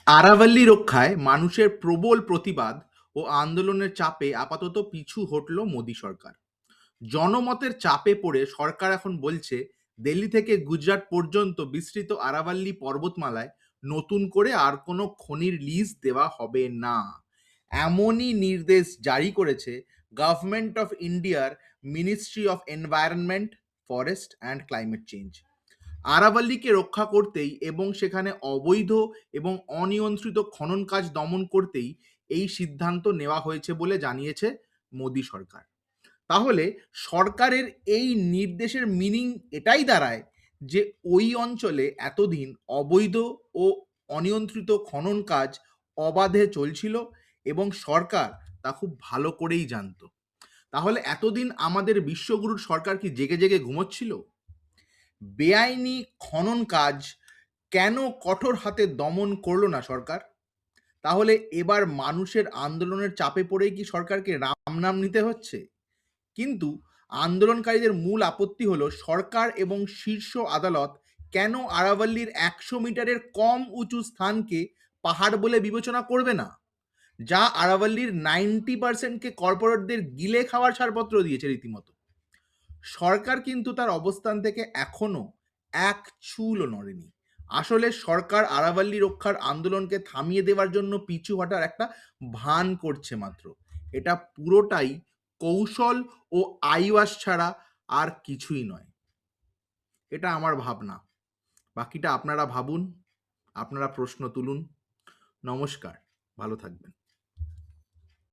আরাভাল্লি রক্ষায় মানুষের প্রবল প্রতিবাদ ও আন্দোলনের চাপে আপাতত পিছু হটল মোদী সরকার। জনমতের চাপে পড়ে সরকার এখন বলছে দিল্লি থেকে গুজরাট পর্যন্ত বিস্তৃত আরাভাল্লি পর্বতমালায় নতুন করে আর কোনো খনির লিজ দেওয়া হবে না। এমনই নির্দেশ জারি করেছে গভর্নমেন্ট অফ ইন্ডিয়ার ministry of environment, forest and climate change. আরাভাল্লিকে রক্ষা করতেই এবং সেখানে অবৈধ এবং অনিয়ন্ত্রিত খনন কাজ দমন করতেই এই সিদ্ধান্ত নেওয়া হয়েছে বলে জানিয়েছে মোদী সরকার। তাহলে সরকারের এই নির্দেশের মিনিং এটাই দাঁড়ায় যে ওই অঞ্চলে এতদিন অবৈধ ও অনিয়ন্ত্রিত খনন কাজ অবাধে চলছিল এবং সরকার তা খুব ভালো করেই জানতো। তাহলে এতদিন আমাদের বিশ্বগুরুর সরকার কি জেগে জেগে ঘুমোচ্ছিল? বেআইনি খনন কাজ কেন কঠোর হাতে দমন করলো না সরকার? তাহলে এবার মানুষের আন্দোলনের চাপে পড়েই কি সরকারকে রাম নাম নিতে হচ্ছে? কিন্তু আন্দোলনকারীদের মূল আপত্তি হলো সরকার এবং শীর্ষ আদালত কেন আরাভাল্লির ১০০ মিটারের কম উঁচু স্থানকে পাহাড় বলে বিবেচনা করবে না, যা আরাভাল্লির 90%কে কর্পোরেটদের গিলে খাওয়ার ছাড়পত্র দিয়েছে রীতিমতো। সরকার কিন্তু তার অবস্থান থেকে এখনো এক চুলও নড়েনি। আসলে সরকার আরাভাল্লি রক্ষার আন্দোলনকে থামিয়ে দেওয়ার জন্য পিছু হটার একটা ভান করছে মাত্র। এটা পুরোটাই কৌশল ও আইওয়াস ছাড়া আর কিছুই নয়। এটা আমার ভাবনা। বাকিটা আপনারা ভাবুন, আপনারা প্রশ্ন তুলুন। নমস্কার, ভালো থাকবেন।